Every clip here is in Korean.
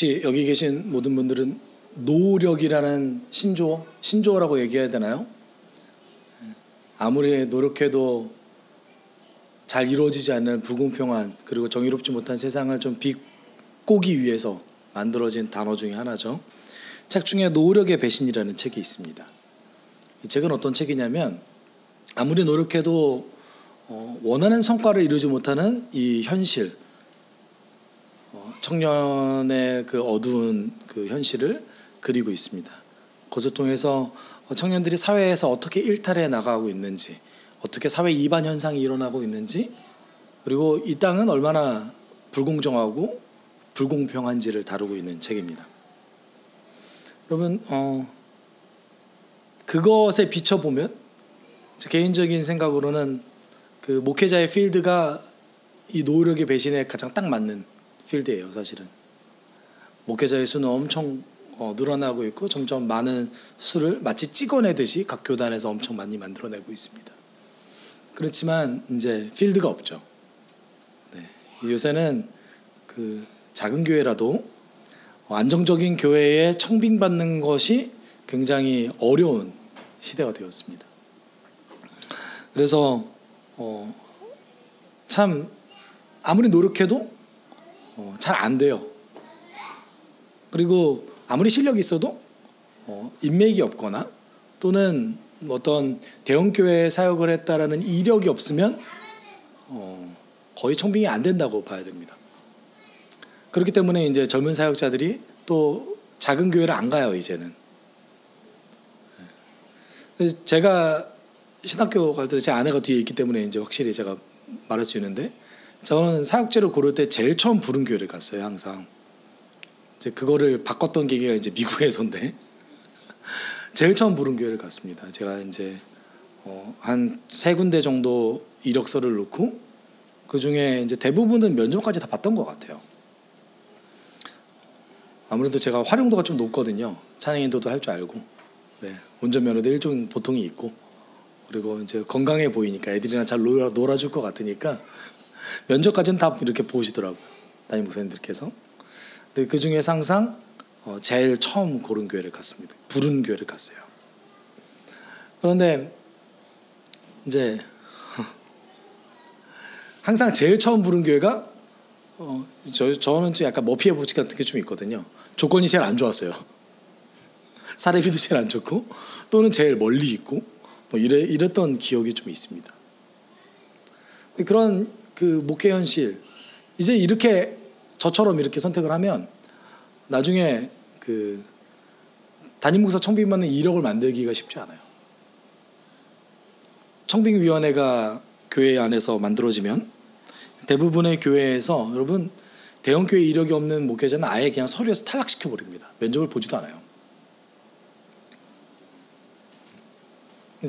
혹시 여기 계신 모든 분들은 노력이라는 신조어라고 얘기해야 되나요? 아무리 노력해도 잘 이루어지지 않는 불공평한 그리고 정의롭지 못한 세상을 좀 비꼬기 위해서 만들어진 단어 중에 하나죠. 책 중에 노력의 배신이라는 책이 있습니다. 이 책은 어떤 책이냐면 아무리 노력해도 원하는 성과를 이루지 못하는 이 현실, 청년의 그 어두운 그 현실을 그리고 있습니다. 그것을 통해서 청년들이 사회에서 어떻게 일탈해 나가고 있는지, 어떻게 사회 이반 현상이 일어나고 있는지, 그리고 이 땅은 얼마나 불공정하고 불공평한지를 다루고 있는 책입니다. 여러분, 그것에 비춰보면 제 개인적인 생각으로는 그 목회자의 필드가 이 노력의 배신에 가장 딱 맞는 필드예요. 사실은 목회자의 수는 엄청 늘어나고 있고 점점 많은 수를 마치 찍어내듯이 각 교단에서 엄청 많이 만들어내고 있습니다. 그렇지만 이제 필드가 없죠. 네. 요새는 그 작은 교회라도 안정적인 교회에 청빙받는 것이 굉장히 어려운 시대가 되었습니다. 그래서 참 아무리 노력해도 잘 안 돼요. 그리고 아무리 실력이 있어도 인맥이 없거나 또는 어떤 대형교회에 사역을 했다라는 이력이 없으면 거의 청빙이 안 된다고 봐야 됩니다. 그렇기 때문에 이제 젊은 사역자들이 또 작은 교회를 안 가요, 이제는. 제가 신학교 갈 때 제 아내가 뒤에 있기 때문에 이제 확실히 제가 말할 수 있는데, 저는 사역제를 고를 때 제일 처음 부른 교회를 갔어요, 항상. 이제 그거를 바꿨던 계기가 이제 미국에서인데, 제일 처음 부른 교회를 갔습니다. 제가 이제 한 3군데 정도 이력서를 넣고, 그 중에 이제 대부분은 면접까지 다 봤던 것 같아요. 아무래도 제가 활용도가 좀 높거든요. 찬양 인도도 할 줄 알고, 네, 운전면허도 일종 보통이 있고, 그리고 이제 건강해 보이니까 애들이랑 잘 놀아줄 것 같으니까 면접까지는 다 이렇게 보시더라고요, 담임 목사님들께서. 근데 그 중에 항상 제일 처음 고른 교회를 갔습니다. 부른 교회를 갔어요. 그런데 이제 항상 제일 처음 부른 교회가 저는 좀 약간 머피의 법칙 같은 게 좀 있거든요. 조건이 제일 안 좋았어요. 사례비도 제일 안 좋고 또는 제일 멀리 있고 뭐 이랬던 기억이 좀 있습니다. 그런 그 목회 현실, 이제 이렇게 저처럼 이렇게 선택을 하면 나중에 그 담임 목사 청빙받는 이력을 만들기가 쉽지 않아요. 청빙위원회가 교회 안에서 만들어지면 대부분의 교회에서, 여러분, 대형교회 이력이 없는 목회자는 아예 그냥 서류에서 탈락시켜버립니다. 면접을 보지도 않아요.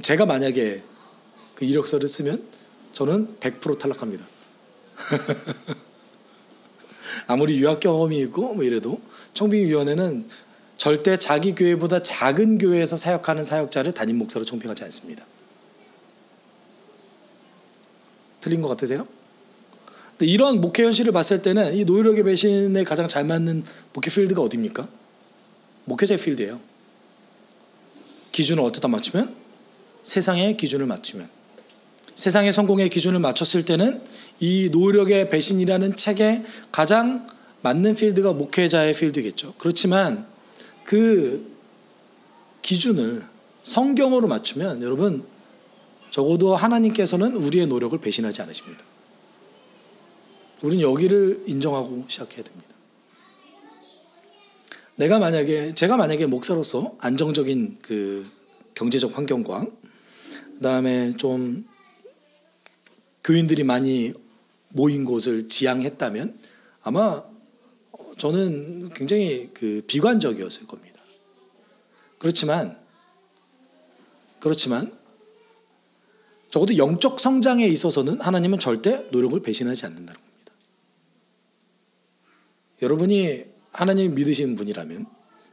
제가 만약에 그 이력서를 쓰면 저는 100% 탈락합니다. 아무리 유학 경험이 있고 뭐 이래도 청빙위원회는 절대 자기 교회보다 작은 교회에서 사역하는 사역자를 담임 목사로 청빙하지 않습니다. 틀린 것 같으세요? 근데 이런 목회 현실을 봤을 때는 이 노력의 배신에 가장 잘 맞는 목회 필드가 어디입니까? 목회자의 필드예요. 기준을 어디다 맞추면? 세상의 기준을 맞추면, 세상의 성공의 기준을 맞췄을 때는 이 노력의 배신이라는 책에 가장 맞는 필드가 목회자의 필드겠죠. 그렇지만 그 기준을 성경으로 맞추면 여러분, 적어도 하나님께서는 우리의 노력을 배신하지 않으십니다. 우리는 여기를 인정하고 시작해야 됩니다. 제가 만약에 목사로서 안정적인 그 경제적 환경과 그다음에 좀 교인들이 많이 모인 곳을 지향했다면 아마 저는 굉장히 그 비관적이었을 겁니다. 그렇지만 적어도 영적 성장에 있어서는 하나님은 절대 노력을 배신하지 않는다는 겁니다. 여러분이 하나님 믿으시는 분이라면,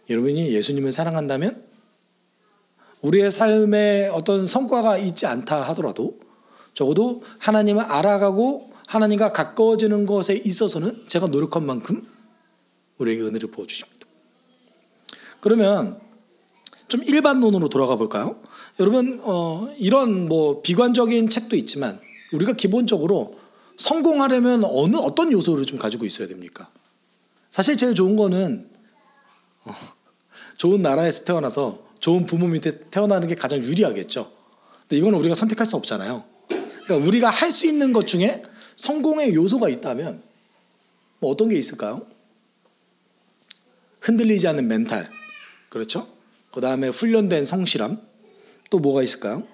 여러분이 예수님을 사랑한다면, 우리의 삶에 어떤 성과가 있지 않다 하더라도 적어도 하나님을 알아가고 하나님과 가까워지는 것에 있어서는 제가 노력한 만큼 우리에게 은혜를 부어주십니다. 그러면 좀 일반론으로 돌아가 볼까요? 여러분 이런 뭐 비관적인 책도 있지만 우리가 기본적으로 성공하려면 어떤 요소를 좀 가지고 있어야 됩니까? 사실 제일 좋은 거는 좋은 나라에서 태어나서 좋은 부모 밑에 태어나는 게 가장 유리하겠죠. 근데 이거는 우리가 선택할 수 없잖아요. 그러니까 우리가 할 수 있는 것 중에 성공의 요소가 있다면 뭐 어떤 게 있을까요? 흔들리지 않는 멘탈, 그렇죠? 그 다음에 훈련된 성실함, 또 뭐가 있을까요?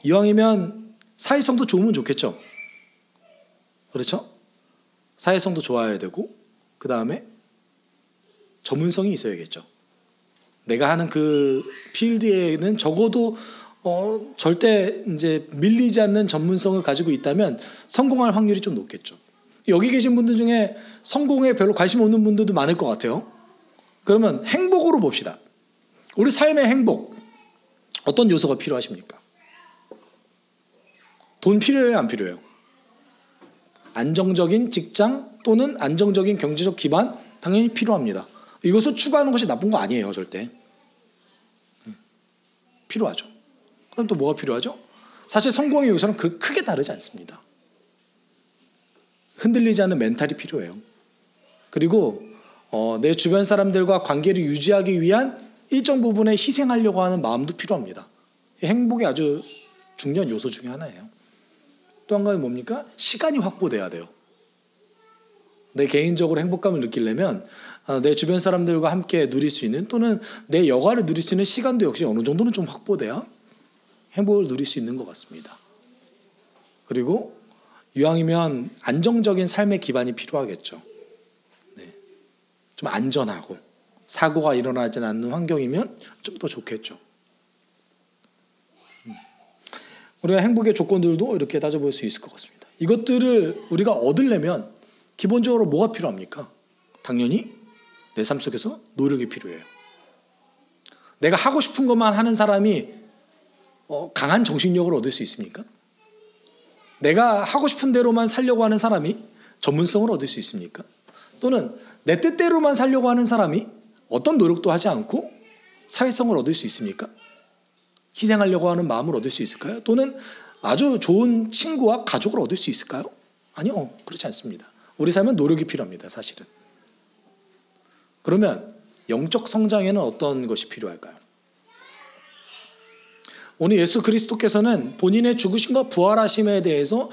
이왕이면 사회성도 좋으면 좋겠죠. 그렇죠? 사회성도 좋아야 되고, 그 다음에 전문성이 있어야겠죠. 내가 하는 그 필드에는 적어도 절대 이제 밀리지 않는 전문성을 가지고 있다면 성공할 확률이 좀 높겠죠. 여기 계신 분들 중에 성공에 별로 관심 없는 분들도 많을 것 같아요. 그러면 행복으로 봅시다. 우리 삶의 행복, 어떤 요소가 필요하십니까? 돈 필요해요, 안 필요해요? 안정적인 직장 또는 안정적인 경제적 기반 당연히 필요합니다. 이것을 추구하는 것이 나쁜 거 아니에요, 절대. 필요하죠. 그럼 또 뭐가 필요하죠? 사실 성공의 요소는 크게 다르지 않습니다. 흔들리지 않는 멘탈이 필요해요. 그리고 내 주변 사람들과 관계를 유지하기 위한 일정 부분에 희생하려고 하는 마음도 필요합니다. 행복의 아주 중요한 요소 중에 하나예요. 또 한 가지 뭡니까? 시간이 확보돼야 돼요. 내 개인적으로 행복감을 느끼려면 내 주변 사람들과 함께 누릴 수 있는 또는 내 여가를 누릴 수 있는 시간도 역시 어느 정도는 좀 확보돼야 행복을 누릴 수 있는 것 같습니다. 그리고 이왕이면 안정적인 삶의 기반이 필요하겠죠. 네. 좀 안전하고 사고가 일어나지 않는 환경이면 좀 더 좋겠죠. 우리가 행복의 조건들도 이렇게 따져볼 수 있을 것 같습니다. 이것들을 우리가 얻으려면 기본적으로 뭐가 필요합니까? 당연히 내 삶 속에서 노력이 필요해요. 내가 하고 싶은 것만 하는 사람이 강한 정신력을 얻을 수 있습니까? 내가 하고 싶은 대로만 살려고 하는 사람이 전문성을 얻을 수 있습니까? 또는 내 뜻대로만 살려고 하는 사람이 어떤 노력도 하지 않고 사회성을 얻을 수 있습니까? 희생하려고 하는 마음을 얻을 수 있을까요? 또는 아주 좋은 친구와 가족을 얻을 수 있을까요? 아니요, 그렇지 않습니다. 우리 삶은 노력이 필요합니다, 사실은. 그러면 영적 성장에는 어떤 것이 필요할까요? 오늘 예수 그리스도께서는 본인의 죽으심과 부활하심에 대해서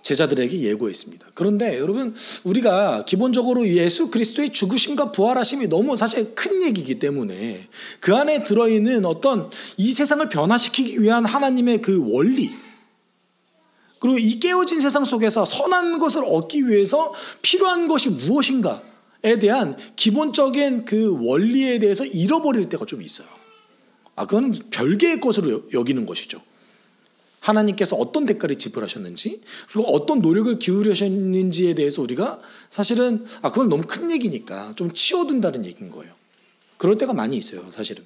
제자들에게 예고했습니다. 그런데 여러분, 우리가 기본적으로 예수 그리스도의 죽으심과 부활하심이 너무 사실 큰 얘기이기 때문에 그 안에 들어있는 어떤 이 세상을 변화시키기 위한 하나님의 그 원리, 그리고 이 깨어진 세상 속에서 선한 것을 얻기 위해서 필요한 것이 무엇인가에 대한 기본적인 그 원리에 대해서 잃어버릴 때가 좀 있어요. 그건 별개의 것으로 여기는 것이죠. 하나님께서 어떤 대가를 지불하셨는지, 그리고 어떤 노력을 기울이셨는지에 대해서 우리가 사실은 그건 너무 큰 얘기니까 좀 치워둔다는 얘기인 거예요. 그럴 때가 많이 있어요, 사실은.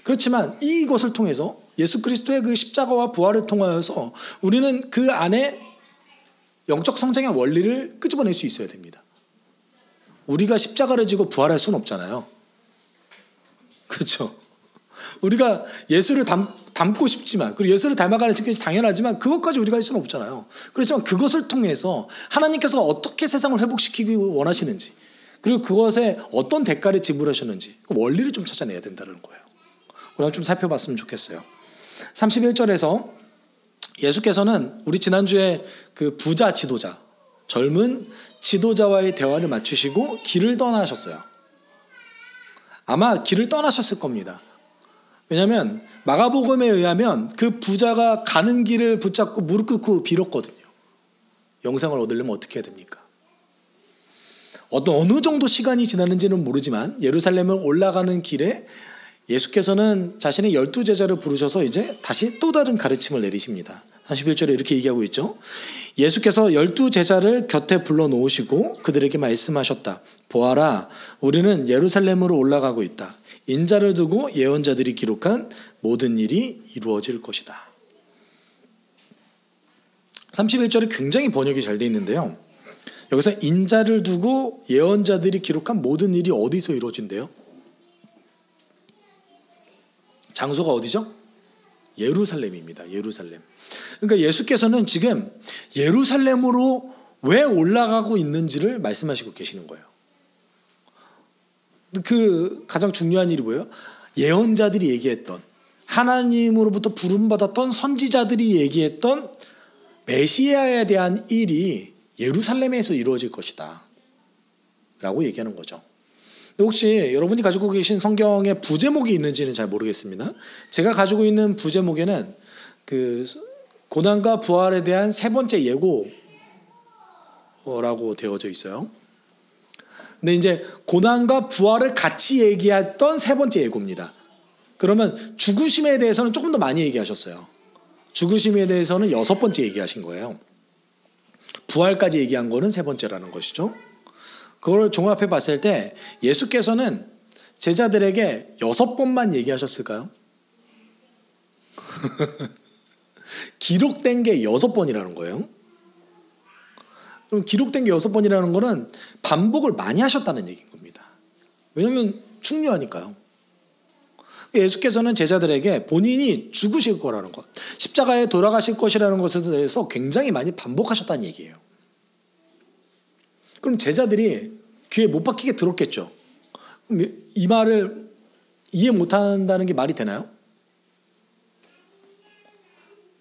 그렇지만 이것을 통해서 예수 그리스도의 그 십자가와 부활을 통하여서 우리는 그 안에 영적 성장의 원리를 끄집어낼 수 있어야 됩니다. 우리가 십자가를 지고 부활할 수는 없잖아요. 그렇죠? 우리가 예수를 닮고 싶지만, 그리고 예수를 닮아가는 것이 당연하지만 그것까지 우리가 할 수는 없잖아요. 그렇지만 그것을 통해서 하나님께서 어떻게 세상을 회복시키기 원하시는지, 그리고 그것에 어떤 대가를 지불하셨는지 그 원리를 좀 찾아내야 된다는 거예요. 우리가 좀 살펴봤으면 좋겠어요. 31절에서 예수께서는 우리 지난주에 그 부자 지도자, 젊은 지도자와의 대화를 맞추시고 길을 떠나셨어요. 아마 길을 떠나셨을 겁니다. 왜냐하면 마가복음에 의하면 그 부자가 가는 길을 붙잡고 무릎 꿇고 빌었거든요. 영생을 얻으려면 어떻게 해야 됩니까? 어느 정도 시간이 지났는지는 모르지만 예루살렘을 올라가는 길에 예수께서는 자신의 12제자를 부르셔서 이제 다시 또 다른 가르침을 내리십니다. 31절에 이렇게 얘기하고 있죠. 예수께서 12제자를 곁에 불러놓으시고 그들에게 말씀하셨다. 보아라, 우리는 예루살렘으로 올라가고 있다. 인자를 두고 예언자들이 기록한 모든 일이 이루어질 것이다. 31절이 굉장히 번역이 잘 돼 있는데요. 여기서 인자를 두고 예언자들이 기록한 모든 일이 어디서 이루어진대요? 장소가 어디죠? 예루살렘입니다. 예루살렘. 그러니까 예수께서는 지금 예루살렘으로 왜 올라가고 있는지를 말씀하시고 계시는 거예요. 그 가장 중요한 일이 뭐예요? 예언자들이 얘기했던, 하나님으로부터 부름받았던 선지자들이 얘기했던 메시아에 대한 일이 예루살렘에서 이루어질 것이다 라고 얘기하는 거죠. 혹시 여러분이 가지고 계신 성경에 부제목이 있는지는 잘 모르겠습니다. 제가 가지고 있는 부제목에는 그 고난과 부활에 대한 세 번째 예고라고 되어져 있어요. 근데 이제 고난과 부활을 같이 얘기했던 세 번째 예고입니다. 그러면 죽으심에 대해서는 조금 더 많이 얘기하셨어요. 죽으심에 대해서는 6번째 얘기하신 거예요. 부활까지 얘기한 거는 세 번째라는 것이죠. 그걸 종합해 봤을 때 예수께서는 제자들에게 6번만 얘기하셨을까요? 기록된 게 6번이라는 거예요. 그럼 기록된 게 6번이라는 거는 반복을 많이 하셨다는 얘기인 겁니다. 왜냐하면 중요하니까요. 예수께서는 제자들에게 본인이 죽으실 거라는 것, 십자가에 돌아가실 것이라는 것에 대해서 굉장히 많이 반복하셨다는 얘기예요. 그럼 제자들이 귀에 못 박히게 들었겠죠. 그럼 이 말을 이해 못한다는 게 말이 되나요?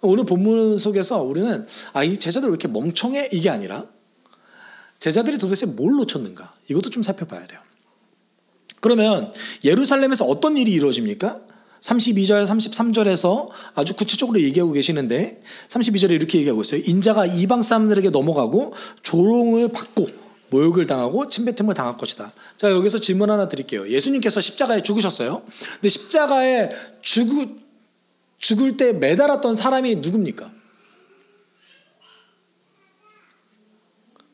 오늘 본문 속에서 우리는 이 제자들 왜 이렇게 멍청해? 이게 아니라 제자들이 도대체 뭘 놓쳤는가? 이것도 좀 살펴봐야 돼요. 그러면 예루살렘에서 어떤 일이 이루어집니까? 32절, 33절에서 아주 구체적으로 얘기하고 계시는데 32절에 이렇게 얘기하고 있어요. 인자가 이방 사람들에게 넘어가고 조롱을 받고 모욕을 당하고 침뱉음을 당할 것이다. 자, 여기서 질문 하나 드릴게요. 예수님께서 십자가에 죽으셨어요. 근데 십자가에 죽을 때 매달았던 사람이 누굽니까?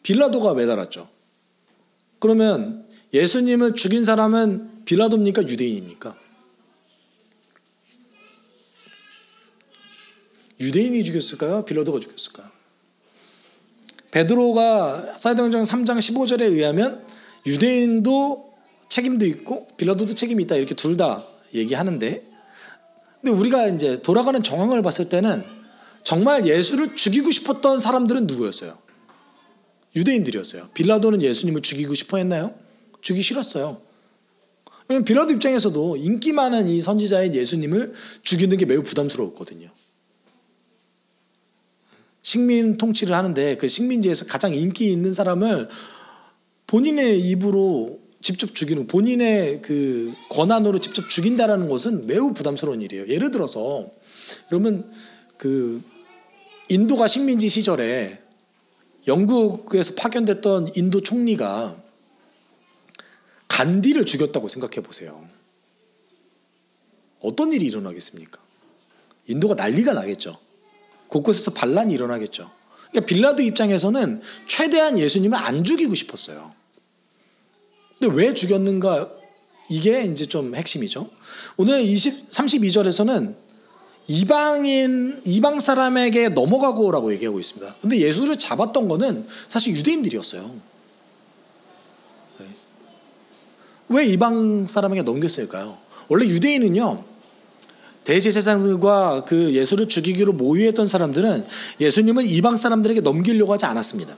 빌라도가 매달았죠. 그러면 예수님을 죽인 사람은 빌라도입니까? 유대인입니까? 유대인이 죽였을까요? 빌라도가 죽였을까요? 베드로가 사도행전 3장 15절에 의하면 유대인도 책임도 있고 빌라도도 책임이 있다, 이렇게 둘 다 얘기하는데, 근데 우리가 이제 돌아가는 정황을 봤을 때는 정말 예수를 죽이고 싶었던 사람들은 누구였어요? 유대인들이었어요. 빌라도는 예수님을 죽이고 싶어 했나요? 죽이기 싫었어요. 왜냐하면 빌라도 입장에서도 인기 많은 이 선지자인 예수님을 죽이는 게 매우 부담스러웠거든요. 식민 통치를 하는데 그 식민지에서 가장 인기 있는 사람을 본인의 입으로 직접 죽이는, 본인의 그 권한으로 직접 죽인다라는 것은 매우 부담스러운 일이에요. 예를 들어서 그러면 그 인도가 식민지 시절에 영국에서 파견됐던 인도 총리가 간디를 죽였다고 생각해 보세요. 어떤 일이 일어나겠습니까? 인도가 난리가 나겠죠. 곳곳에서 반란이 일어나겠죠. 그러니까 빌라도 입장에서는 최대한 예수님을 안 죽이고 싶었어요. 근데 왜 죽였는가? 이게 이제 좀 핵심이죠. 오늘 32절에서는 이방 사람에게 넘어가고라고 얘기하고 있습니다. 근데 예수를 잡았던 거는 사실 유대인들이었어요. 네. 왜 이방 사람에게 넘겼을까요? 원래 유대인은요, 대제사장들과 그 예수를 죽이기로 모의했던 사람들은 예수님을 이방 사람들에게 넘기려고 하지 않았습니다.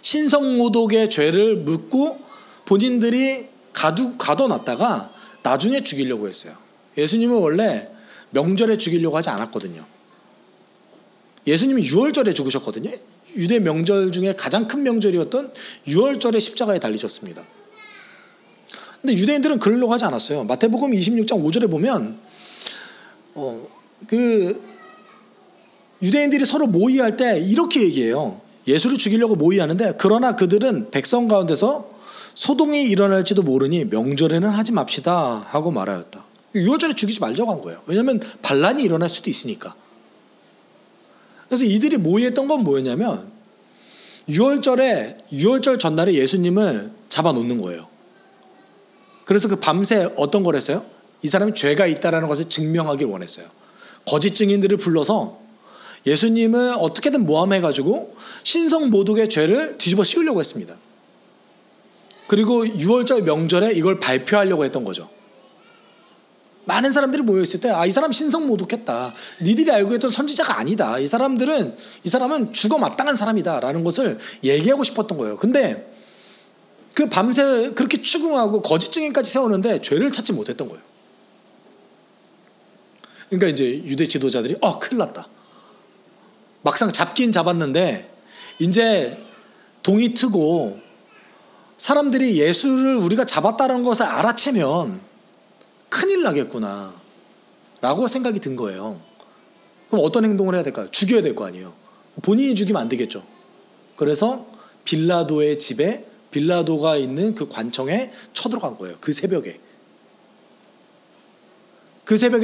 신성모독의 죄를 묻고 본인들이 가둬놨다가 나중에 죽이려고 했어요. 예수님은 원래 명절에 죽이려고 하지 않았거든요. 예수님이 6월절에 죽으셨거든요. 유대 명절 중에 가장 큰 명절이었던 6월절에 십자가에 달리셨습니다. 근데 유대인들은 그러려고 하지 않았어요. 마태복음 26장 5절에 보면 그 유대인들이 서로 모의할 때 이렇게 얘기해요. 예수를 죽이려고 모의하는데 그러나 그들은 백성 가운데서 소동이 일어날지도 모르니 명절에는 하지 맙시다 하고 말하였다. 6월절에 죽이지 말자고 한 거예요. 왜냐하면 반란이 일어날 수도 있으니까. 그래서 이들이 모의했던 건 뭐였냐면 6월절 전날에 예수님을 잡아놓는 거예요. 그래서 그 밤새 어떤 걸 했어요? 이 사람이 죄가 있다라는 것을 증명하길 원했어요. 거짓 증인들을 불러서 예수님을 어떻게든 모함해가지고 신성 모독의 죄를 뒤집어 씌우려고 했습니다. 그리고 6월절 명절에 이걸 발표하려고 했던 거죠. 많은 사람들이 모여있을 때, 이 사람 신성 모독했다. 니들이 알고 있던 선지자가 아니다. 이 사람은 죽어 마땅한 사람이다. 라는 것을 얘기하고 싶었던 거예요. 근데 그 밤새 그렇게 추궁하고 거짓 증인까지 세우는데 죄를 찾지 못했던 거예요. 그러니까 이제 유대 지도자들이 큰일 났다. 막상 잡긴 잡았는데 이제 동이 트고 사람들이 예수를 우리가 잡았다는 것을 알아채면 큰일 나겠구나 라고 생각이 든 거예요. 그럼 어떤 행동을 해야 될까요? 죽여야 될 거 아니에요. 본인이 죽이면 안 되겠죠. 그래서 빌라도의 집에, 빌라도가 있는 그 관청에 쳐들어간 거예요. 그 새벽에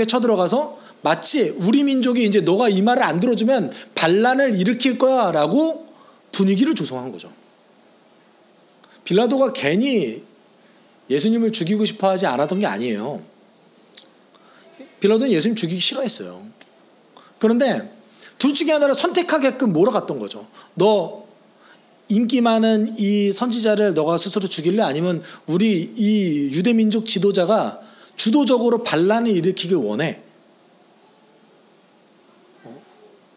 쳐들어가서 마치 우리 민족이 이제 너가 이 말을 안 들어주면 반란을 일으킬 거야 라고 분위기를 조성한 거죠. 빌라도가 괜히 예수님을 죽이고 싶어 하지 않았던 게 아니에요. 빌라도는 예수님 죽이기 싫어했어요. 그런데 둘 중에 하나를 선택하게끔 몰아갔던 거죠. 너 인기 많은 이 선지자를 너가 스스로 죽일래? 아니면 우리 이 유대민족 지도자가 주도적으로 반란을 일으키길 원해?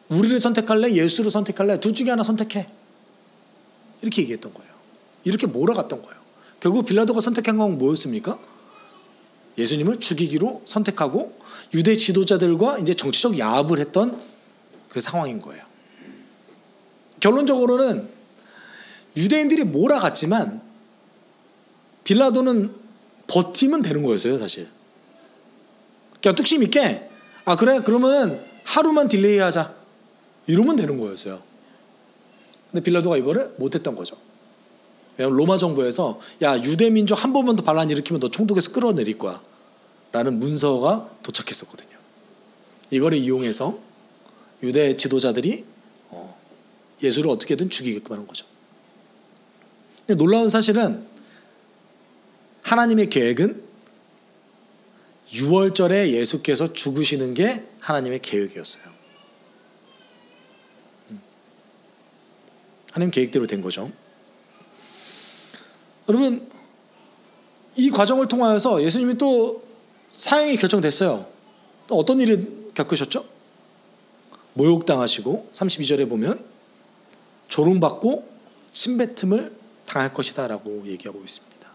우리를 선택할래? 예수를 선택할래? 둘 중에 하나 선택해. 이렇게 얘기했던 거예요. 이렇게 몰아갔던 거예요. 결국 빌라도가 선택한 건 뭐였습니까? 예수님을 죽이기로 선택하고 유대 지도자들과 이제 정치적 야합을 했던 그 상황인 거예요. 결론적으로는 유대인들이 몰아갔지만 빌라도는 버티면 되는 거였어요, 사실. 그냥 뚝심 있게 그래 그러면은 하루만 딜레이 하자 이러면 되는 거였어요. 근데 빌라도가 이거를 못했던 거죠. 왜냐하면 로마 정부에서 유대 민족 한 번만 더 반란 일으키면 너 총독에서 끌어내릴 거야 라는 문서가 도착했었거든요. 이거를 이용해서 유대 지도자들이 예수를 어떻게든 죽이게끔 하는 거죠. 근데 놀라운 사실은 하나님의 계획은 6월절에 예수께서 죽으시는 게 하나님의 계획이었어요. 하나님 계획대로 된 거죠. 여러분, 이 과정을 통하여서 예수님이 또 사형이 결정됐어요. 또 어떤 일을 겪으셨죠? 모욕당하시고 32절에 보면 조롱받고 침뱉음을 당할 것이다 라고 얘기하고 있습니다.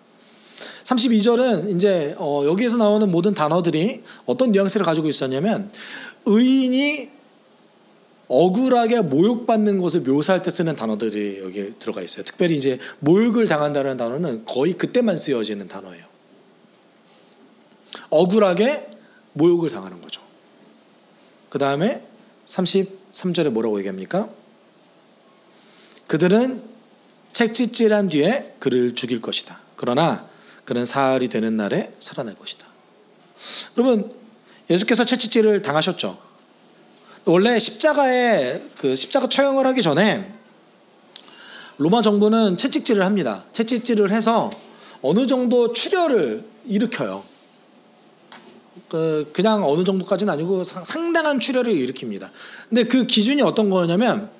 32절은 이제 여기에서 나오는 모든 단어들이 어떤 뉘앙스를 가지고 있었냐면 의인이 억울하게 모욕받는 것을 묘사할 때 쓰는 단어들이 여기에 들어가 있어요. 특별히 이제 모욕을 당한다는 단어는 거의 그때만 쓰여지는 단어예요. 억울하게 모욕을 당하는 거죠. 그 다음에 33절에 뭐라고 얘기합니까? 그들은 채찍질한 뒤에 그를 죽일 것이다. 그러나 그는 사흘이 되는 날에 살아날 것이다. 여러분, 예수께서 채찍질을 당하셨죠. 원래 십자가 처형을 하기 전에 로마 정부는 채찍질을 합니다. 채찍질을 해서 어느 정도 출혈을 일으켜요. 그냥 어느 정도까지는 아니고 상당한 출혈을 일으킵니다. 근데 그 기준이 어떤 거냐면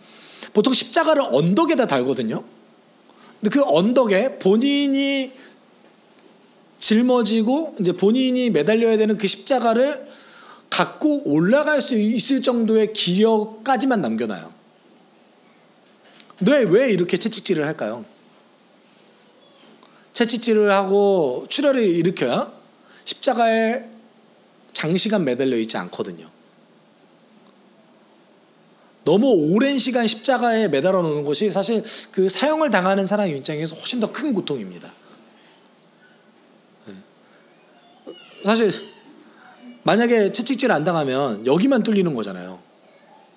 보통 십자가를 언덕에다 달거든요. 근데 그 언덕에 본인이 짊어지고 이제 본인이 매달려야 되는 그 십자가를 갖고 올라갈 수 있을 정도의 기력까지만 남겨놔요. 왜 이렇게 채찍질을 할까요? 채찍질을 하고 출혈을 일으켜야 십자가에 장시간 매달려 있지 않거든요. 너무 오랜 시간 십자가에 매달아 놓는 것이 사실 그 사형을 당하는 사람 입장에서 훨씬 더 큰 고통입니다. 사실 만약에 채찍질 안 당하면 여기만 뚫리는 거잖아요.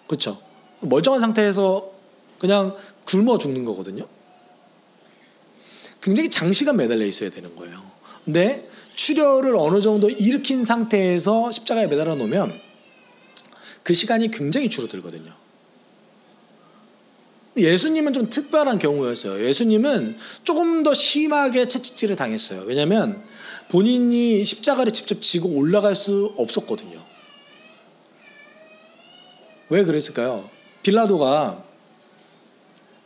그렇죠? 멀쩡한 상태에서 그냥 굶어 죽는 거거든요. 굉장히 장시간 매달려 있어야 되는 거예요. 근데 출혈을 어느 정도 일으킨 상태에서 십자가에 매달아 놓으면 그 시간이 굉장히 줄어들거든요. 예수님은 좀 특별한 경우였어요. 예수님은 조금 더 심하게 채찍질을 당했어요. 왜냐하면 본인이 십자가를 직접 지고 올라갈 수 없었거든요. 왜 그랬을까요? 빌라도가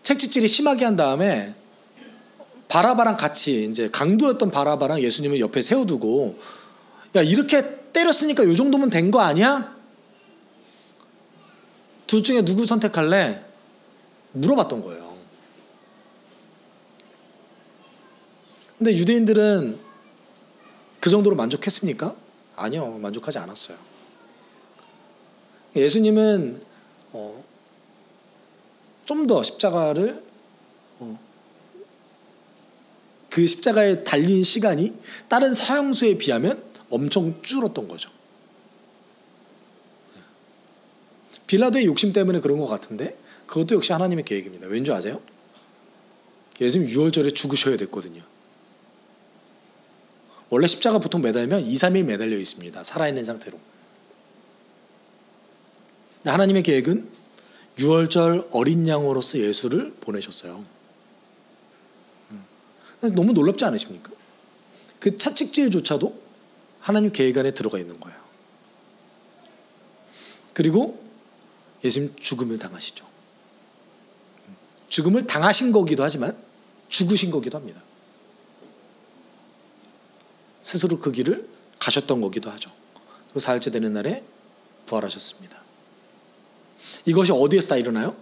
책짓질이 심하게 한 다음에 바라바랑 같이 이제 강도였던 바라바랑 예수님을 옆에 세워두고 야 이렇게 때렸으니까 요 정도면 된 거 아니야? 둘 중에 누구 선택할래? 물어봤던 거예요. 근데 유대인들은 그 정도로 만족했습니까? 아니요, 만족하지 않았어요. 예수님은 좀 더 십자가를 그 십자가에 달린 시간이 다른 사형수에 비하면 엄청 줄었던 거죠. 빌라도의 욕심 때문에 그런 것 같은데 그것도 역시 하나님의 계획입니다. 왠지 아세요? 예수님 6월절에 죽으셔야 됐거든요. 원래 십자가 보통 매달면 2, 3일 매달려 있습니다. 살아있는 상태로. 하나님의 계획은 6월절 어린 양으로서 예수를 보내셨어요. 너무 놀랍지 않으십니까? 그 차칙제조차도 하나님 계획 안에 들어가 있는 거예요. 그리고 예수님 죽음을 당하시죠. 죽음을 당하신 거기도 하지만 죽으신 거기도 합니다. 스스로 그 길을 가셨던 거기도 하죠. 그리고 사흘째 되는 날에 부활하셨습니다. 이것이 어디에서 다 일어나요?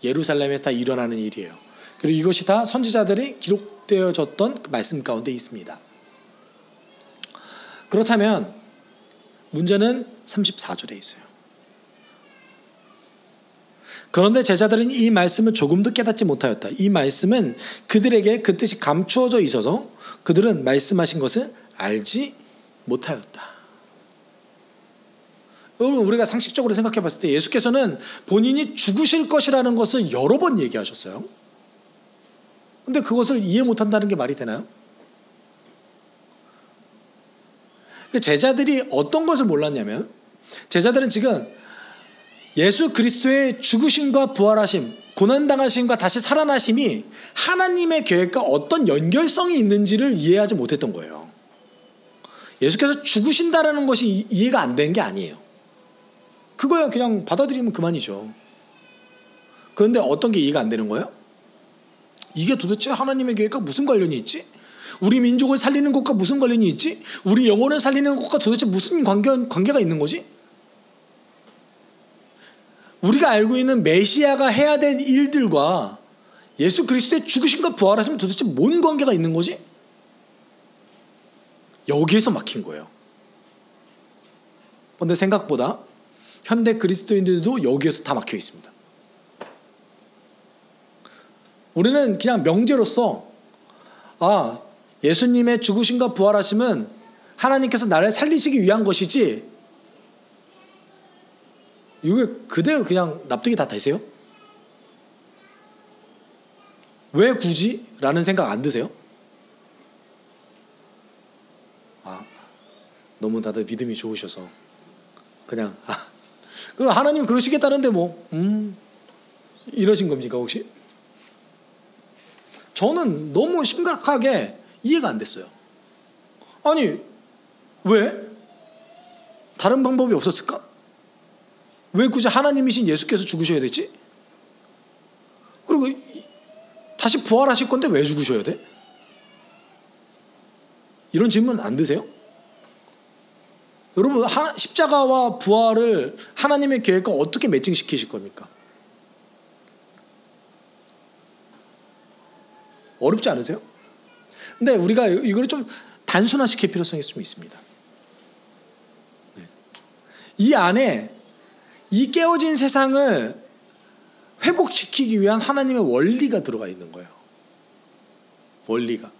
예루살렘에서 다 일어나는 일이에요. 그리고 이것이 다 선지자들이 기록되어졌던 그 말씀 가운데 있습니다. 그렇다면 문제는 34절에 있어요. 그런데 제자들은 이 말씀을 조금도 깨닫지 못하였다. 이 말씀은 그들에게 그 뜻이 감추어져 있어서 그들은 말씀하신 것을 알지 못하였다. 여러분, 우리가 상식적으로 생각해 봤을 때 예수께서는 본인이 죽으실 것이라는 것을 여러 번 얘기하셨어요. 근데 그것을 이해 못한다는 게 말이 되나요? 제자들이 어떤 것을 몰랐냐면 제자들은 지금 예수 그리스도의 죽으심과 부활하심, 고난당하심과 다시 살아나심이 하나님의 계획과 어떤 연결성이 있는지를 이해하지 못했던 거예요. 예수께서 죽으신다라는 것이 이해가 안 되는 게 아니에요. 그거야 그냥 받아들이면 그만이죠. 그런데 어떤 게 이해가 안 되는 거예요? 이게 도대체 하나님의 계획과 무슨 관련이 있지? 우리 민족을 살리는 것과 무슨 관련이 있지? 우리 영혼을 살리는 것과 도대체 무슨 관계가 있는 거지? 우리가 알고 있는 메시아가 해야 될 일들과 예수 그리스도의 죽으심과 부활하시면 도대체 뭔 관계가 있는 거지? 여기에서 막힌 거예요. 그런데 생각보다 현대 그리스도인들도 여기에서 다 막혀 있습니다. 우리는 그냥 명제로서 예수님의 죽으심과 부활하심은 하나님께서 나를 살리시기 위한 것이지 이게 그대로 그냥 납득이 다 되세요? 왜 굳이? 라는 생각 안 드세요? 너무 다들 믿음이 좋으셔서 그냥 그럼 하나님 그러시겠다는데 이러신 겁니까 혹시? 저는 너무 심각하게 이해가 안 됐어요. 아니 왜? 다른 방법이 없었을까? 왜 굳이 하나님이신 예수께서 죽으셔야 됐지? 그리고 다시 부활하실 건데 왜 죽으셔야 돼? 이런 질문 안 드세요? 여러분 십자가와 부활을 하나님의 계획과 어떻게 매칭시키실 겁니까? 어렵지 않으세요? 근데 우리가 이걸 좀 단순화시킬 필요성이 좀 있습니다. 이 안에 이 깨어진 세상을 회복시키기 위한 하나님의 원리가 들어가 있는 거예요. 원리가.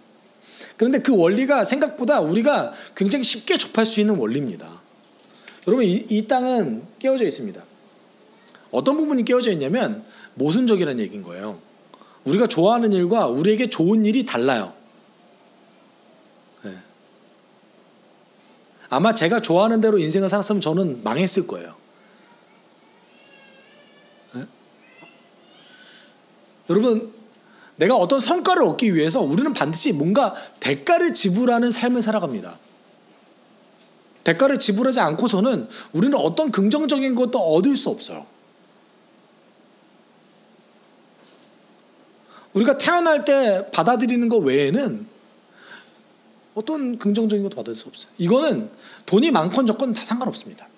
그런데 그 원리가 생각보다 우리가 굉장히 쉽게 접할 수 있는 원리입니다. 여러분 이 땅은 깨어져 있습니다. 어떤 부분이 깨어져 있냐면 모순적이라는 얘기인 거예요. 우리가 좋아하는 일과 우리에게 좋은 일이 달라요. 네. 아마 제가 좋아하는 대로 인생을 살았으면 저는 망했을 거예요. 네? 여러분 내가 어떤 성과를 얻기 위해서 우리는 반드시 뭔가 대가를 지불하는 삶을 살아갑니다. 대가를 지불하지 않고서는 우리는 어떤 긍정적인 것도 얻을 수 없어요. 우리가 태어날 때 받아들이는 것 외에는 어떤 긍정적인 것도 받을 수 없어요. 이거는 돈이 많건 적건 다 상관없습니다.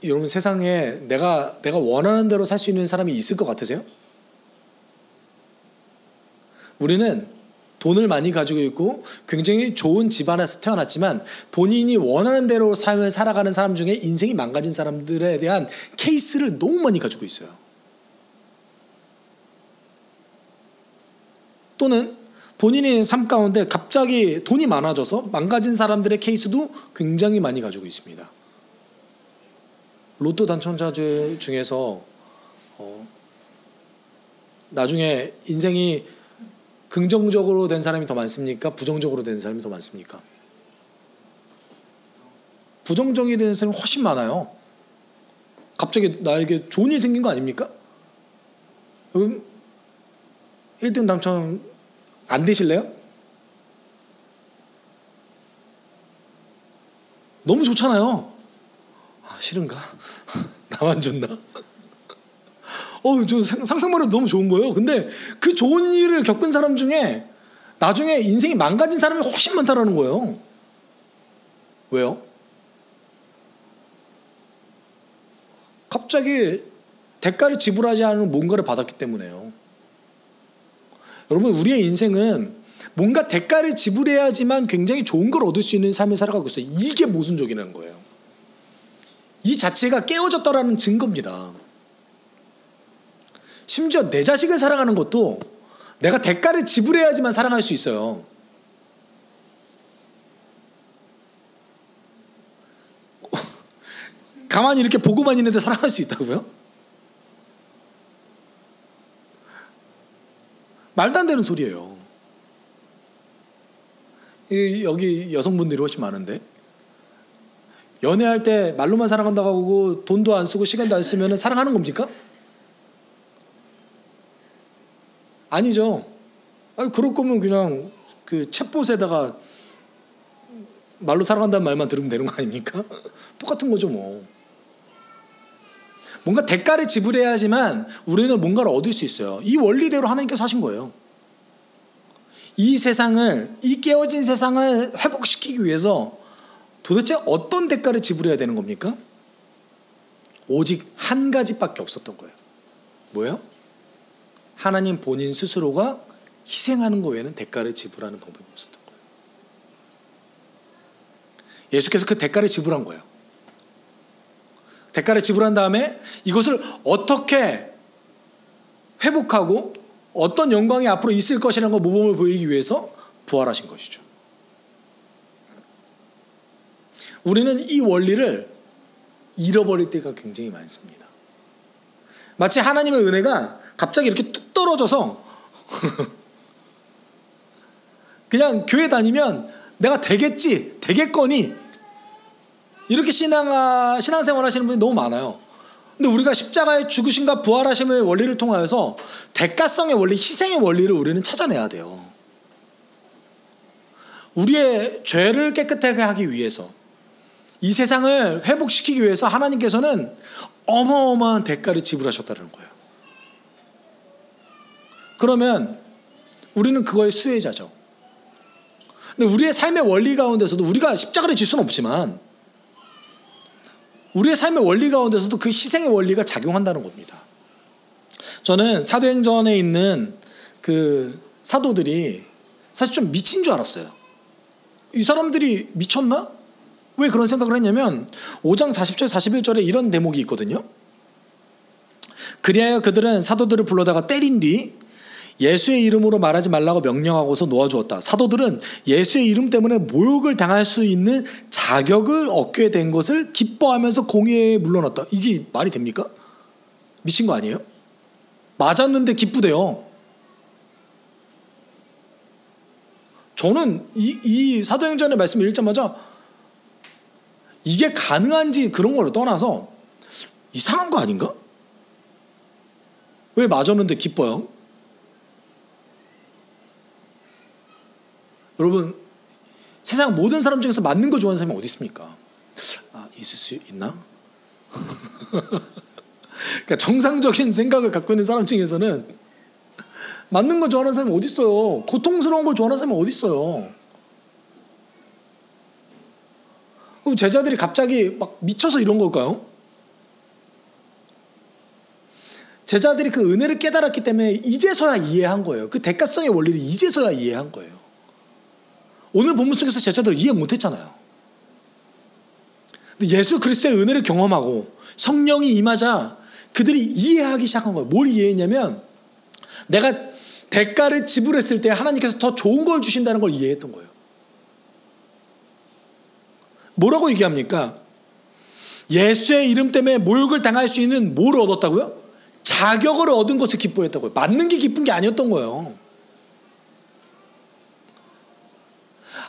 여러분, 세상에 내가 원하는 대로 살 수 있는 사람이 있을 것 같으세요? 우리는 돈을 많이 가지고 있고 굉장히 좋은 집안에서 태어났지만 본인이 원하는 대로 삶을 살아가는 사람 중에 인생이 망가진 사람들에 대한 케이스를 너무 많이 가지고 있어요. 또는 본인의 삶 가운데 갑자기 돈이 많아져서 망가진 사람들의 케이스도 굉장히 많이 가지고 있습니다. 로또 당첨자 중에서 나중에 인생이 긍정적으로 된 사람이 더 많습니까? 부정적으로 된 사람이 더 많습니까? 부정적이 된 사람이 훨씬 많아요. 갑자기 나에게 좋은 일 생긴 거 아닙니까? 1등 당첨 안 되실래요? 너무 좋잖아요. 아, 싫은가? 나만 좋나? 저 상상만 해도 너무 좋은 거예요. 근데 그 좋은 일을 겪은 사람 중에 나중에 인생이 망가진 사람이 훨씬 많다라는 거예요. 왜요? 갑자기 대가를 지불하지 않은 뭔가를 받았기 때문에요. 여러분, 우리의 인생은 뭔가 대가를 지불해야지만 굉장히 좋은 걸 얻을 수 있는 삶을 살아가고 있어요. 이게 모순적이라는 거예요. 이 자체가 깨어졌다라는 증거입니다. 심지어 내 자식을 사랑하는 것도 내가 대가를 지불해야지만 사랑할 수 있어요. 가만히 이렇게 보고만 있는데 사랑할 수 있다고요? 말도 안 되는 소리예요. 여기 여성분들이 훨씬 많은데, 연애할 때 말로만 사랑한다고 하고 돈도 안 쓰고 시간도 안 쓰면 사랑하는 겁니까? 아니죠. 그럴 거면 그냥 그 챗봇에다가 말로 사랑한다는 말만 들으면 되는 거 아닙니까? 똑같은 거죠 뭐. 뭔가 대가를 지불해야지만 우리는 뭔가를 얻을 수 있어요. 이 원리대로 하나님께서 하신 거예요. 이 세상을, 이 깨어진 세상을 회복시키기 위해서 도대체 어떤 대가를 지불해야 되는 겁니까? 오직 한 가지밖에 없었던 거예요. 뭐예요? 하나님 본인 스스로가 희생하는 것 외에는 대가를 지불하는 방법이 없었던 거예요. 예수께서 그 대가를 지불한 거예요. 대가를 지불한 다음에 이것을 어떻게 회복하고 어떤 영광이 앞으로 있을 것이라는 걸 모범을 보이기 위해서 부활하신 것이죠. 우리는 이 원리를 잃어버릴 때가 굉장히 많습니다. 마치 하나님의 은혜가 갑자기 이렇게 툭 떨어져서 그냥 교회 다니면 내가 되겠지, 되겠거니 이렇게 신앙생활 하시는 분이 너무 많아요. 근데 우리가 십자가의 죽으심과 부활하심의 원리를 통하여서 대가성의 원리, 희생의 원리를 우리는 찾아내야 돼요. 우리의 죄를 깨끗하게 하기 위해서, 이 세상을 회복시키기 위해서 하나님께서는 어마어마한 대가를 지불하셨다는 거예요. 그러면 우리는 그거의 수혜자죠. 근데 우리의 삶의 원리 가운데서도 우리가 십자가를 질 수는 없지만 우리의 삶의 원리 가운데서도 그 희생의 원리가 작용한다는 겁니다. 저는 사도행전에 있는 그 사도들이 사실 좀 미친 줄 알았어요. 이 사람들이 미쳤나? 왜 그런 생각을 했냐면 5장 40절 41절에 이런 대목이 있거든요. 그리하여 그들은 사도들을 불러다가 때린 뒤 예수의 이름으로 말하지 말라고 명령하고서 놓아주었다. 사도들은 예수의 이름 때문에 모욕을 당할 수 있는 자격을 얻게 된 것을 기뻐하면서 공회에 물러났다. 이게 말이 됩니까? 미친 거 아니에요? 맞았는데 기쁘대요. 저는 이 사도행전의 말씀을 읽자마자 이게 가능한지 그런 걸 떠나서 이상한 거 아닌가? 왜 맞았는데 기뻐요? 여러분, 세상 모든 사람 중에서 맞는 거 좋아하는 사람이 어디 있습니까? 있을 수 있나? 그러니까 정상적인 생각을 갖고 있는 사람 중에서는 맞는 거 좋아하는 사람이 어디 있어요? 고통스러운 걸 좋아하는 사람이 어디 있어요? 그럼 제자들이 갑자기 막 미쳐서 이런 걸까요? 제자들이 그 은혜를 깨달았기 때문에 이제서야 이해한 거예요. 그 대가성의 원리를 이제서야 이해한 거예요. 오늘 본문 속에서 제자들 이해 못했잖아요. 근데 예수 그리스도의 은혜를 경험하고 성령이 임하자 그들이 이해하기 시작한 거예요. 뭘 이해했냐면 내가 대가를 지불했을 때 하나님께서 더 좋은 걸 주신다는 걸 이해했던 거예요. 뭐라고 얘기합니까? 예수의 이름 때문에 모욕을 당할 수 있는 뭐를 얻었다고요? 자격을 얻은 것을 기뻐했다고요. 맞는 게 기쁜 게 아니었던 거예요.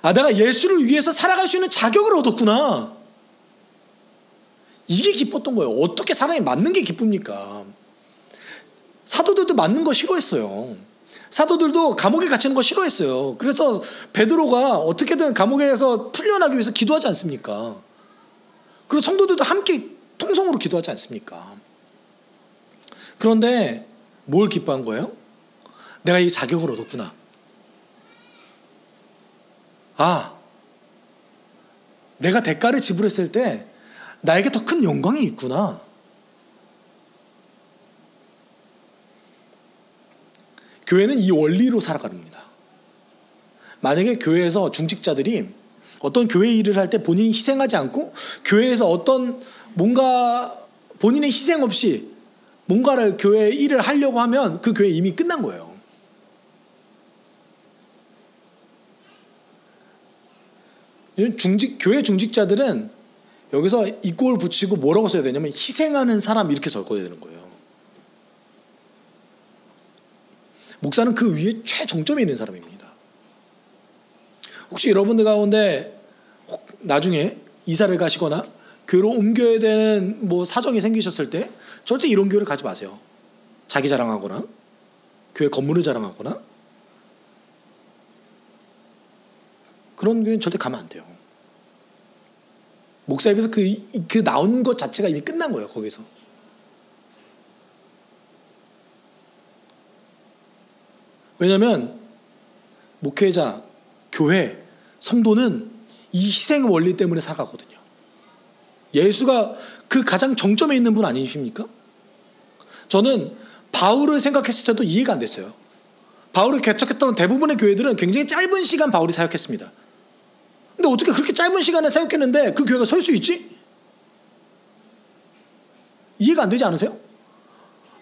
아, 내가 예수를 위해서 살아갈 수 있는 자격을 얻었구나. 이게 기뻤던 거예요. 어떻게 사람이 맞는 게 기쁩니까? 사도들도 맞는 거 싫어했어요. 사도들도 감옥에 갇히는 거 싫어했어요. 그래서 베드로가 어떻게든 감옥에서 풀려나기 위해서 기도하지 않습니까? 그리고 성도들도 함께 통성으로 기도하지 않습니까? 그런데 뭘 기뻐한 거예요? 내가 이 자격을 얻었구나. 아, 내가 대가를 지불했을 때 나에게 더 큰 영광이 있구나. 교회는 이 원리로 살아갑니다. 만약에 교회에서 중직자들이 어떤 교회 일을 할 때 본인이 희생하지 않고 교회에서 어떤 뭔가 본인의 희생 없이 뭔가를 교회 일을 하려고 하면 그 교회 이미 끝난 거예요. 교회 중직자들은 여기서 이꼴 붙이고 뭐라고 써야 되냐면 희생하는 사람 이렇게 써야 되는 거예요. 목사는 그 위에 최정점에 있는 사람입니다. 혹시 여러분들 가운데 나중에 이사를 가시거나 교회로 옮겨야 되는 뭐 사정이 생기셨을 때 절대 이런 교회를 가지 마세요. 자기 자랑하거나 교회 건물을 자랑하거나 그런 교회는 절대 가면 안 돼요. 목사 입에서 그 나온 것 자체가 이미 끝난 거예요. 거기서. 왜냐하면 목회자, 교회, 성도는 이 희생 원리 때문에 살아가거든요. 예수가 그 가장 정점에 있는 분 아니십니까? 저는 바울을 생각했을 때도 이해가 안 됐어요. 바울이 개척했던 대부분의 교회들은 굉장히 짧은 시간 바울이 사역했습니다. 근데 어떻게 그렇게 짧은 시간에 사역했는데 그 교회가 설 수 있지? 이해가 안 되지 않으세요?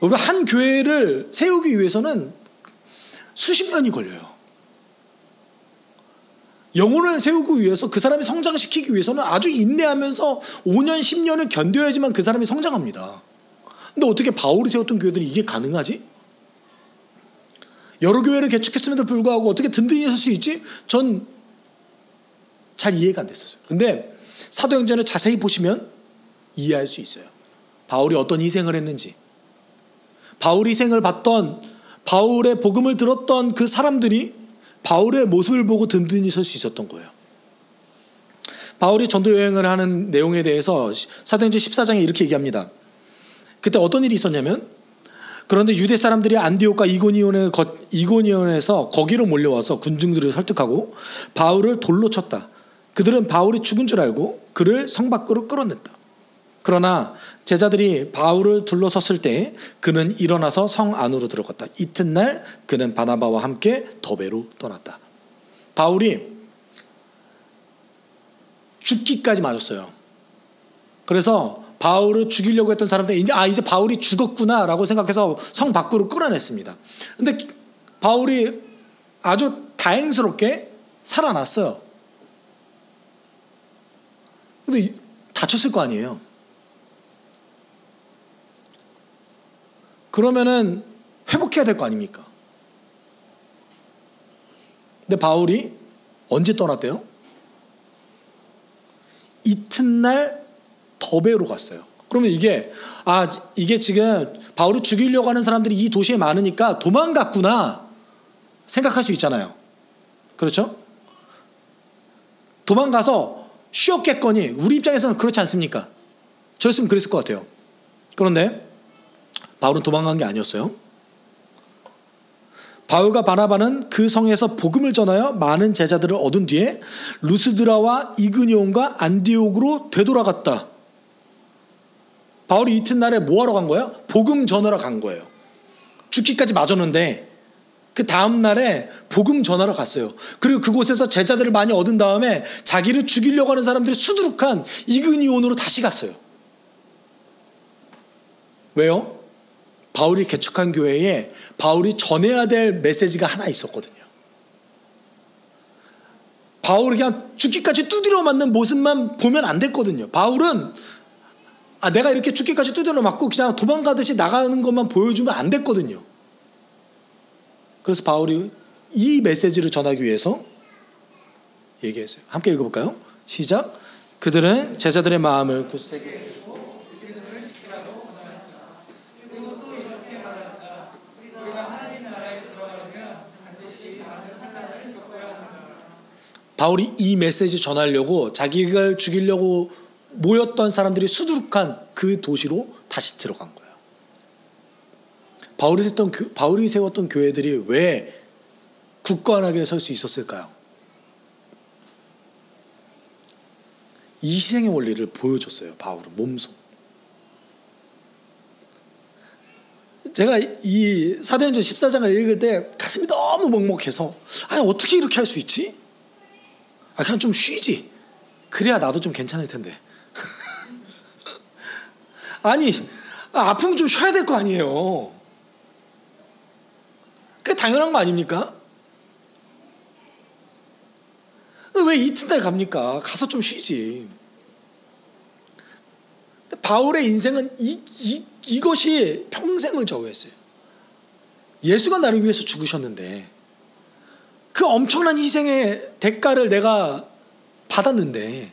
여러분, 한 교회를 세우기 위해서는 수십 년이 걸려요. 영혼을 세우기 위해서 그 사람이 성장시키기 위해서는 아주 인내하면서 5년, 10년을 견뎌야지만 그 사람이 성장합니다. 근데 어떻게 바울이 세웠던 교회들이 이게 가능하지? 여러 교회를 개척했음에도 불구하고 어떻게 든든히 설 수 있지? 전 잘 이해가 안 됐었어요. 근데 사도행전을 자세히 보시면 이해할 수 있어요. 바울이 어떤 희생을 했는지, 바울이 희생을 받던, 바울의 복음을 들었던 그 사람들이 바울의 모습을 보고 든든히 설 수 있었던 거예요. 바울이 전도 여행을 하는 내용에 대해서 사도행전 14장에 이렇게 얘기합니다. 그때 어떤 일이 있었냐면, 그런데 유대 사람들이 안디옥과 이고니온에서 거기로 몰려와서 군중들을 설득하고 바울을 돌로 쳤다. 그들은 바울이 죽은 줄 알고 그를 성 밖으로 끌어냈다. 그러나 제자들이 바울을 둘러섰을 때 그는 일어나서 성 안으로 들어갔다. 이튿날 그는 바나바와 함께 더베로 떠났다. 바울이 죽기까지 맞았어요. 그래서 바울을 죽이려고 했던 사람들이 이제 바울이 죽었구나라고 생각해서 성 밖으로 끌어냈습니다. 근데 바울이 아주 다행스럽게 살아났어요. 근데 다쳤을 거 아니에요. 그러면은 회복해야 될 거 아닙니까? 근데 바울이 언제 떠났대요? 이튿날 더베로 갔어요. 그러면 이게 지금 바울을 죽이려고 하는 사람들이 이 도시에 많으니까 도망갔구나 생각할 수 있잖아요. 그렇죠? 도망가서 쉬었겠거니 우리 입장에서는 그렇지 않습니까? 저였으면 그랬을 것 같아요. 그런데 바울은 도망간 게 아니었어요. 바울과 바나바는 그 성에서 복음을 전하여 많은 제자들을 얻은 뒤에 루스드라와 이그니온과 안디옥으로 되돌아갔다. 바울이 이튿날에 뭐하러 간 거예요? 복음 전하러 간 거예요. 죽기까지 맞았는데 그 다음 날에 복음 전하러 갔어요. 그리고 그곳에서 제자들을 많이 얻은 다음에 자기를 죽이려고 하는 사람들이 수두룩한 이그니온으로 다시 갔어요. 왜요? 바울이 개척한 교회에 바울이 전해야 될 메시지가 하나 있었거든요. 바울이 그냥 죽기까지 두드려 맞는 모습만 보면 안 됐거든요. 바울은 내가 이렇게 죽기까지 두드려 맞고 그냥 도망가듯이 나가는 것만 보여주면 안 됐거든요. 그래서 바울이 이 메시지를 전하기 위해서 얘기했어요. 함께 읽어볼까요? 시작. 그들은 제자들의 마음을 굳세게 해주고 믿음을 지키라고 권하였다. 그리고 또 이렇게 말하였다. 우리가 하나님 나라에 들어가려면 반드시 많은 환난을 겪어야 한다. 바울이 이 메시지 전하려고 자기를 죽이려고 모였던 사람들이 수두룩한 그 도시로 다시 들어간 거예요. 바울이 세웠던 교회들이 왜 굳건하게 설 수 있었을까요? 이 희생의 원리를 보여줬어요. 바울은 몸소. 제가 이 사도행전 14장을 읽을 때 가슴이 너무 먹먹해서 어떻게 이렇게 할 수 있지? 그냥 좀 쉬지. 그래야 나도 좀 괜찮을 텐데. 아프면 좀 쉬어야 될 거 아니에요. 그게 당연한 거 아닙니까? 왜 이튿날 갑니까? 가서 좀 쉬지. 근데 바울의 인생은 이것이 평생을 좌우했어요. 예수가 나를 위해서 죽으셨는데 그 엄청난 희생의 대가를 내가 받았는데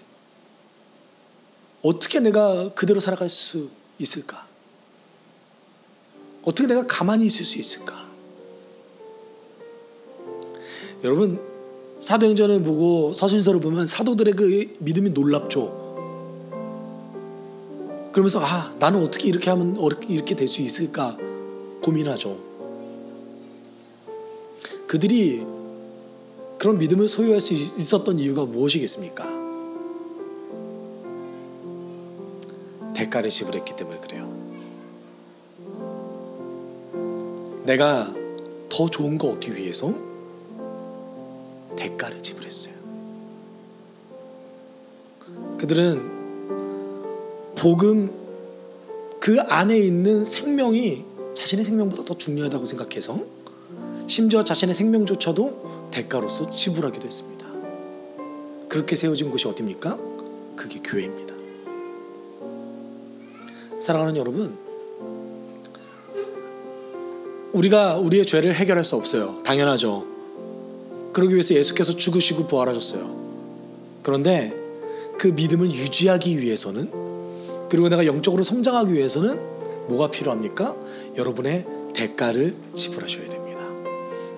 어떻게 내가 그대로 살아갈 수 있을까? 어떻게 내가 가만히 있을 수 있을까? 여러분, 사도행전을 보고 서신서를 보면 사도들의 그 믿음이 놀랍죠. 그러면서 나는 어떻게 이렇게 하면 이렇게 될 수 있을까 고민하죠. 그들이 그런 믿음을 소유할 수 있었던 이유가 무엇이겠습니까? 대가를 지불했기 때문에 그래요. 내가 더 좋은 거 얻기 위해서 대가를 지불했어요. 그들은 복음 그 안에 있는 생명이 자신의 생명보다 더 중요하다고 생각해서 심지어 자신의 생명조차도 대가로서 지불하기도 했습니다. 그렇게 세워진 곳이 어디입니까? 그게 교회입니다. 사랑하는 여러분, 우리가 우리의 죄를 해결할 수 없어요. 당연하죠. 그러기 위해서 예수께서 죽으시고 부활하셨어요. 그런데 그 믿음을 유지하기 위해서는, 그리고 내가 영적으로 성장하기 위해서는 뭐가 필요합니까? 여러분의 대가를 지불하셔야 됩니다.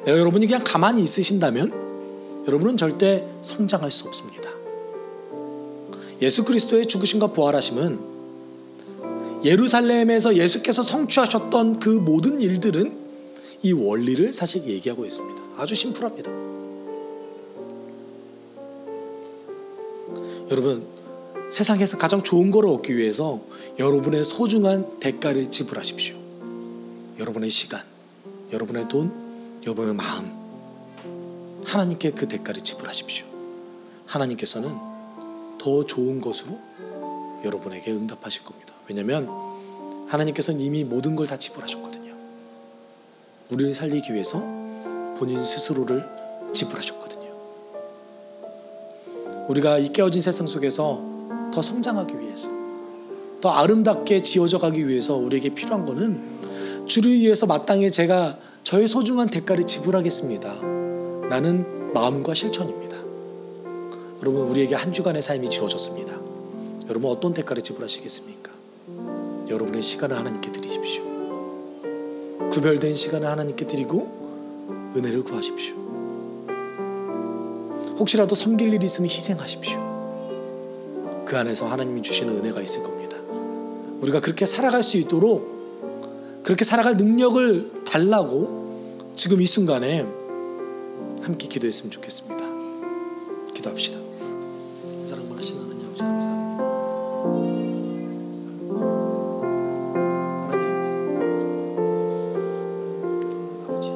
여러분이 그냥 가만히 있으신다면 여러분은 절대 성장할 수 없습니다. 예수 그리스도의 죽으심과 부활하심은 예루살렘에서 예수께서 성취하셨던 그 모든 일들은 이 원리를 사실 얘기하고 있습니다. 아주 심플합니다. 여러분, 세상에서 가장 좋은 것을 얻기 위해서 여러분의 소중한 대가를 지불하십시오. 여러분의 시간, 여러분의 돈, 여러분의 마음, 하나님께 그 대가를 지불하십시오. 하나님께서는 더 좋은 것으로 여러분에게 응답하실 겁니다. 왜냐하면 하나님께서는 이미 모든 걸 다 지불하셨거든요. 우리를 살리기 위해서 본인 스스로를 지불하셨거든요. 우리가 이 깨어진 세상 속에서 더 성장하기 위해서, 더 아름답게 지어져 가기 위해서 우리에게 필요한 거는 주를 위해서 마땅히 제가 저의 소중한 대가를 지불하겠습니다 라는 마음과 실천입니다. 여러분, 우리에게 한 주간의 삶이 주어졌습니다. 여러분, 어떤 대가를 지불하시겠습니까? 여러분의 시간을 하나님께 드리십시오. 구별된 시간을 하나님께 드리고 은혜를 구하십시오. 혹시라도 섬길 일이 있으면 희생하십시오. 그 안에서 하나님이 주시는 은혜가 있을 겁니다. 우리가 그렇게 살아갈 수 있도록 그렇게 살아갈 능력을 달라고 지금 이 순간에 함께 기도했으면 좋겠습니다. 기도합시다. 사랑 많으신 하나님 아버지 감사합니다. 하나님 아버지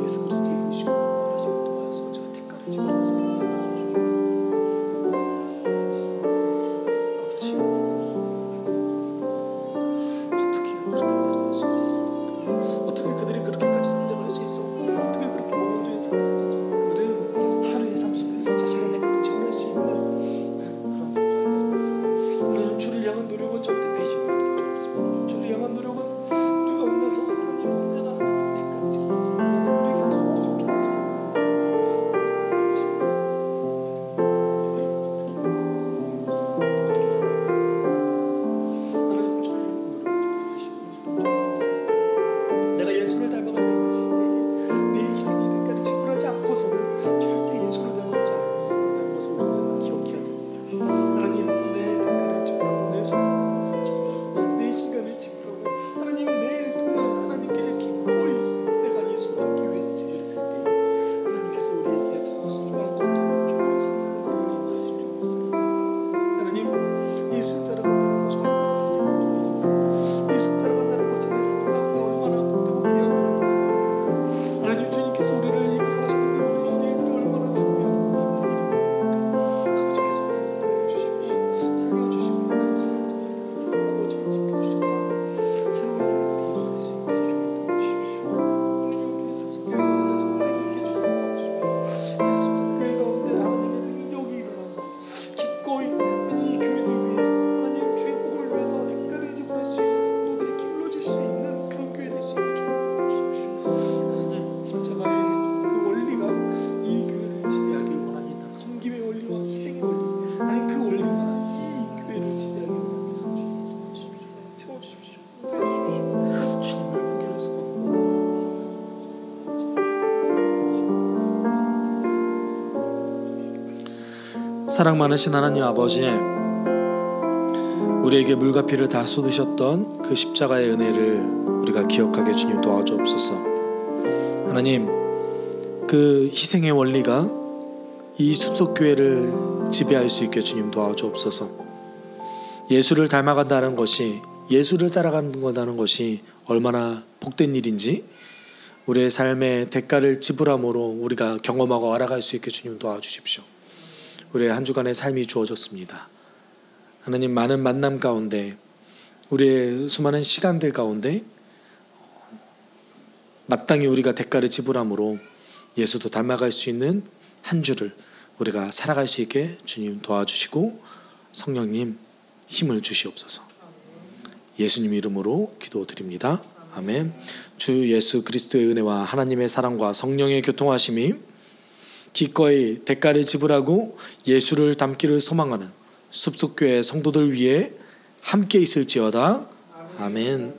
예수 그리스도의 이시고 하나님 도와서 제가 택가를 지겠습니다. 아버지 어떻게 그렇게 살아갈 수 있었습니까? 어떻게 그들이 그렇게까지 성장할 수 있었고 어떻게 그렇게 모범적인 삶을 살 수 있었습니까? 그들은 하루의 삶 속에서 자신의 택가를 지원할 수 있는 그런 생각을 했습니다. 하나님 주를 향한 노력은 절대 배신으로 되지 않습니다. 주를 향한 노력은 우리 가운데서 하나님 언제나 택가를 지원했습니다. 우리에게 더 소중했습니다. 어떻게 생각합니까? 하나님 주를 향한 노력은 절대 배신으로 되지 않습니다. 내가 예수를 닮아가려고 했을 때 내 희생의 대가를 지불하지 않고서는 절대 예수를 닮아가지 않는다는 것을 우리는 기억해야 됩니다. 하나님 내 대가를 지불하고 내 소중한 것을 지불하고 내 시간을 지불하고 하나님 내 돈을 하나님께 기꺼이 내가 예수를 닮기 위해서 지불했을 때 하나님께서 우리에게 더 소중하고 더 좋은 선물을 인도해 주실 줄 믿습니다. 하나님 예수를 따라간다는 것이 얼마나 복되고 예수를 따라간다는 것이 내 삶 가운데 얼마나 복되고 귀하고 행복합니까? 하나님 주님께서 우리를 이끌어가시는데 놀라운 일들이 얼마나 중요하고 힘든 일입니까? 아버지께서 우리를 인도해 주시고 살려주시고 감사드립니다. 아버지 지켜주셔서 새로운 일들이 일어날 수 있게 주님 도와주십시오. 하나님 예수 교회 가운데 성장이 있게 주님 도와주십시오. 예수 교회 가운데 하나님의 능력이 일어나서 기꺼이 이 교회를 위해서 하나님 주의 복을 위해서 대가를 지불할 수 있는 성도들이 길러질 수 있는 그런 교회 될 수 있게 주님 도와주십시오. 하나님 십자가의 그 원리가 이 교회를 지배하길 원합니다. 섬김의 원리와 희생의 원리 하나님 그 원리가 이 교회를 지배하길 원합니다. 채워주십시오. 해주십시오. 주님을 보기를 소원합니다. 사랑 많으신 하나님 아버지, 우리에게 물과 피를 다 쏟으셨던 그 십자가의 은혜를 우리가 기억하게 주님 도와주옵소서. 하나님 그 희생의 원리가 이 숲속교회를 지배할 수 있게 주님 도와주옵소서. 예수를 닮아간다는 것이 예수를 따라간다는 것이 얼마나 복된 일인지 우리의 삶의 대가를 지불함으로 우리가 경험하고 알아갈 수 있게 주님 도와주십시오. 우리의 한 주간의 삶이 주어졌습니다. 하나님 많은 만남 가운데 우리의 수많은 시간들 가운데 마땅히 우리가 대가를 지불함으로 예수도 닮아갈 수 있는 한 주를 우리가 살아갈 수 있게 주님 도와주시고 성령님 힘을 주시옵소서. 예수님 이름으로 기도드립니다. 아멘. 주 예수 그리스도의 은혜와 하나님의 사랑과 성령의 교통하심이 기꺼이 대가를 지불하고 예수를 닮기를 소망하는 숲속교회 성도들 위해 함께 있을지어다. 아멘.